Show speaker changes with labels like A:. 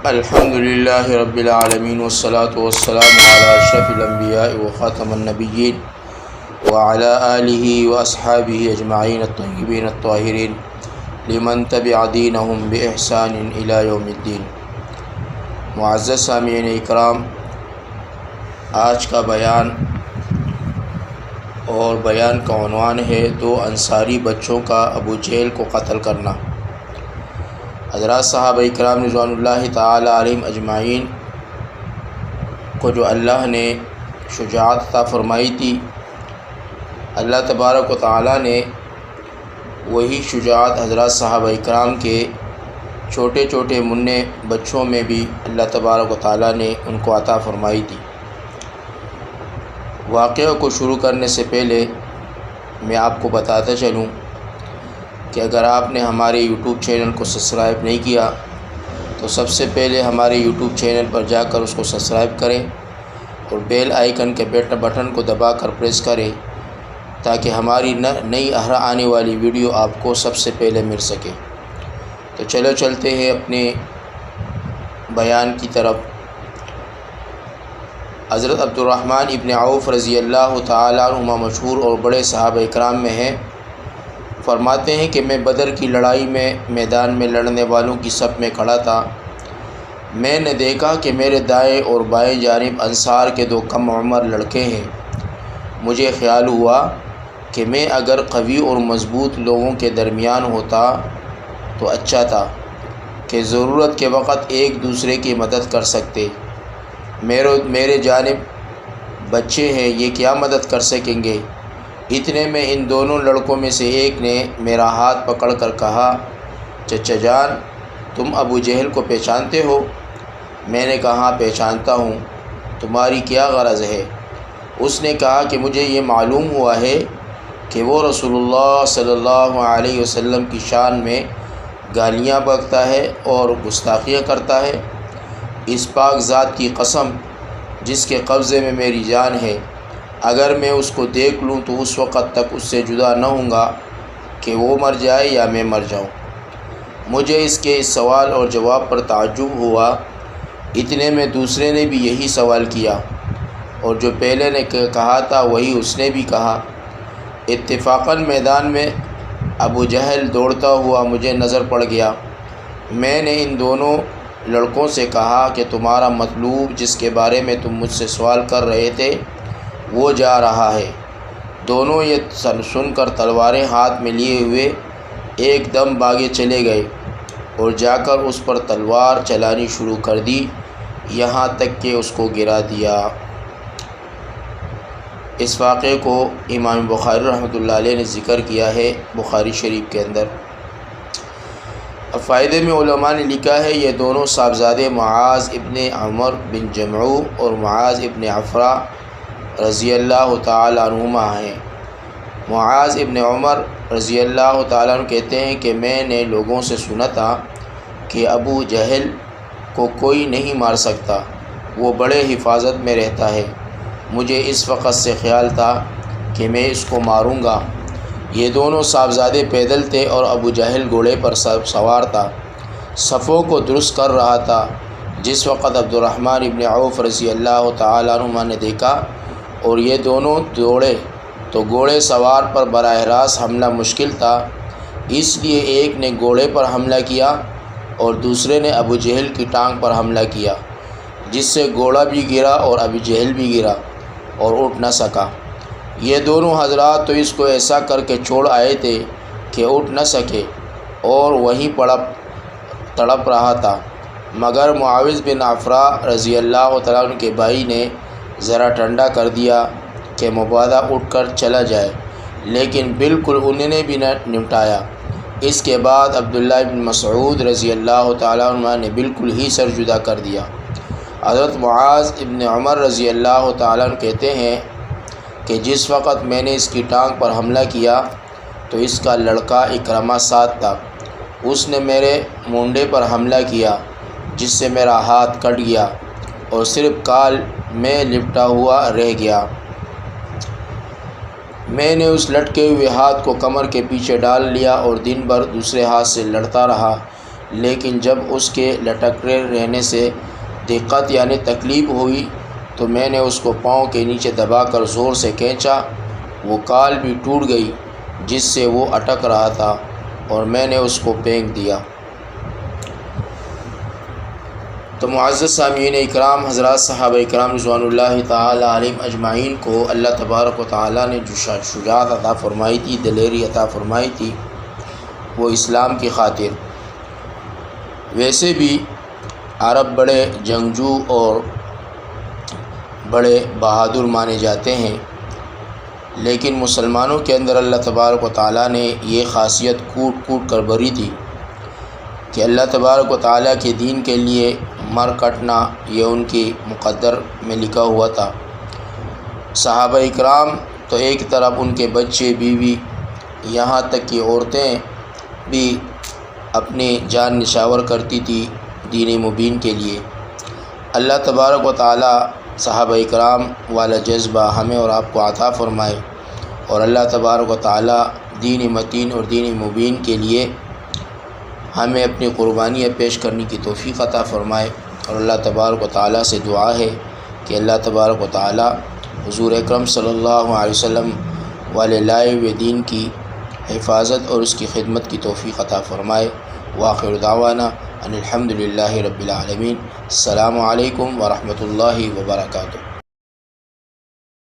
A: الحمد للہ رب العالمین والصلاة والسلام علی اشرف الانبیاء وخاتم النبیین وعلی آلہ واصحابہ اجمعین الطیبین الطاہرین لمن تبع دینہم باحسان الی یوم الدین۔ معزز سامعین اکرام، آج کا بیان کا عنوان ہے دو انصاری بچوں کا ابو جہل کو قتل کرنا۔ حضرات صحابہ اکرام رضوان اللہ تعالی علیہم اجمعین کو جو اللہ نے شجاعت عطا فرمائی تھی، اللہ تبارک و تعالی نے وہی شجاعت حضرات صحابہ اکرام کے چھوٹے چھوٹے منع بچوں میں بھی اللہ تبارک و تعالی نے ان کو عطا فرمائی تھی۔ واقعہ کو شروع کرنے سے پہلے میں آپ کو بتاتا چلوں کہ اگر آپ نے ہمارے یوٹیوب چینل کو سبسکرائب نہیں کیا تو سب سے پہلے ہمارے یوٹیوب چینل پر جا کر اس کو سبسکرائب کریں اور بیل آئیکن کے بٹن کو دبا کر پریس کریں تاکہ ہماری نئی آنے والی ویڈیو آپ کو سب سے پہلے مل سکے۔ تو چلو چلتے ہیں اپنے بیان کی طرف۔ حضرت عبد الرحمن ابن عوف رضی اللہ تعالیٰ عنہما مشہور اور بڑے صحابہ اکرام میں ہیں۔ فرماتے ہیں کہ میں بدر کی لڑائی میں میدان میں لڑنے والوں کی صف میں کھڑا تھا۔ میں نے دیکھا کہ میرے دائیں اور بائیں جانب انصار کے دو کم عمر لڑکے ہیں۔ مجھے خیال ہوا کہ میں اگر قوی اور مضبوط لوگوں کے درمیان ہوتا تو اچھا تھا کہ ضرورت کے وقت ایک دوسرے کی مدد کر سکتے۔ میرے جانب بچے ہیں، یہ کیا مدد کر سکیں گے؟ اتنے میں ان دونوں لڑکوں میں سے ایک نے میرا ہاتھ پکڑ کر کہا، چچا جان، تم ابو جہل کو پہچانتے ہو؟ میں نے کہا پہچانتا ہوں، تمہاری کیا غرض ہے؟ اس نے کہا کہ مجھے یہ معلوم ہوا ہے کہ وہ رسول اللہ صلی اللہ علیہ وسلم کی شان میں گالیاں بکتا ہے اور گستاخیاں کرتا ہے۔ اس پاک ذات کی قسم جس کے قبضے میں میری جان ہے، اگر میں اس کو دیکھ لوں تو اس وقت تک اس سے جدا نہ ہوں گا کہ وہ مر جائے یا میں مر جاؤں۔ مجھے اس سوال اور جواب پر تعجب ہوا۔ اتنے میں دوسرے نے بھی یہی سوال کیا اور جو پہلے نے کہا تھا وہی اس نے بھی کہا۔ اتفاقاً میدان میں ابو جہل دوڑتا ہوا مجھے نظر پڑ گیا۔ میں نے ان دونوں لڑکوں سے کہا کہ تمہارا مطلوب جس کے بارے میں تم مجھ سے سوال کر رہے تھے وہ جا رہا ہے۔ دونوں یہ سن کر تلواریں ہاتھ میں لیے ہوئے ایک دم بھاگے چلے گئے اور جا کر اس پر تلوار چلانی شروع کر دی، یہاں تک کہ اس کو گرا دیا۔ اس واقعے کو امام بخاری رحمۃ اللہ علیہ نے ذکر کیا ہے بخاری شریف کے اندر۔ اب فائدے میں علماء نے لکھا ہے یہ دونوں صاحبزادے معاذ ابن عمر بن جمعو اور معاذ ابن عفرہ رضی اللہ تعالیٰ عنہما ہیں۔ معاذ ابن عمر رضی اللہ تعالیٰ عنہ کہتے ہیں کہ میں نے لوگوں سے سنا تھا کہ ابو جہل کو کوئی نہیں مار سکتا، وہ بڑے حفاظت میں رہتا ہے۔ مجھے اس وقت سے خیال تھا کہ میں اس کو ماروں گا۔ یہ دونوں صاحبزادے پیدل تھے اور ابو جہل گھوڑے پر سوار تھا، صفوں کو درست کر رہا تھا۔ جس وقت عبد الرحمن ابن عوف رضی اللہ تعالیٰ عنہ نے دیکھا اور یہ دونوں دوڑے تو گھوڑے سوار پر براہ راست حملہ مشکل تھا، اس لیے ایک نے گھوڑے پر حملہ کیا اور دوسرے نے ابو جہل کی ٹانگ پر حملہ کیا، جس سے گھوڑا بھی گرا اور ابو جہل بھی گرا اور اٹھ نہ سکا۔ یہ دونوں حضرات تو اس کو ایسا کر کے چھوڑ آئے تھے کہ اٹھ نہ سکے اور وہیں تڑپ رہا تھا، مگر معاوض بن عفرہ رضی اللہ تعالیٰ عنہ کے بھائی نے ذرا ٹھنڈا کر دیا کہ مبادا اٹھ کر چلا جائے، لیکن بالکل انہوں نے بھی نہ نمٹایا۔ اس کے بعد عبداللہ بن مسعود رضی اللہ تعالیٰ عنہ نے بالکل ہی سر جدا کر دیا۔ حضرت معاذ ابن عمر رضی اللہ تعالیٰ عنہ کہتے ہیں کہ جس وقت میں نے اس کی ٹانگ پر حملہ کیا تو اس کا لڑکا اکرمہ ساتھ تھا، اس نے میرے مونڈے پر حملہ کیا جس سے میرا ہاتھ کٹ گیا اور صرف کال میں لپٹا ہوا رہ گیا۔ میں نے اس لٹکے ہوئے ہاتھ کو کمر کے پیچھے ڈال لیا اور دن بھر دوسرے ہاتھ سے لڑتا رہا، لیکن جب اس کے لٹکے رہنے سے دقت یعنی تکلیف ہوئی تو میں نے اس کو پاؤں کے نیچے دبا کر زور سے کھینچا، وہ کال بھی ٹوٹ گئی جس سے وہ اٹک رہا تھا اور میں نے اس کو پھینک دیا۔ تو معزز سامعین اکرام حضرات، صحابہ اکرام رضوان اللہ تعالی علیہم اجمعین کو اللہ تبارک و تعالی نے جو شجاعت عطا فرمائی تھی، دلیری عطا فرمائی تھی، وہ اسلام کی خاطر۔ ویسے بھی عرب بڑے جنگجو اور بڑے بہادر مانے جاتے ہیں، لیکن مسلمانوں کے اندر اللہ تبارک و تعالیٰ نے یہ خاصیت کوٹ کوٹ کر بھری تھی کہ اللہ تبارک و تعالیٰ کے دین کے لیے مر کٹنا یہ ان کی مقدر میں لکھا ہوا تھا۔ صحابہ اکرام تو ایک طرف ان کے بچے بیوی، یہاں تک کہ عورتیں بھی اپنی جان نشاور کرتی تھی دین مبین کے لیے۔ اللہ تبارک و تعالیٰ صحابہ اکرام والا جذبہ ہمیں اور آپ کو عطا فرمائے، اور اللہ تبارک و تعالیٰ دین متین اور دین مبین کے لیے ہمیں اپنی قربانیاں پیش کرنے کی توفیق عطا فرمائے۔ اور اللہ تبارک و تعالیٰ سے دعا ہے کہ اللہ تبارک و تعالیٰ حضور اکرم صلی اللہ علیہ وسلم والے لائے ہوئے دین کی حفاظت اور اس کی خدمت کی توفیق عطا فرمائے۔ وآخر دعوانا ان الحمد للہ رب العالمین۔ السلام علیکم ورحمۃ اللہ وبرکاتہ۔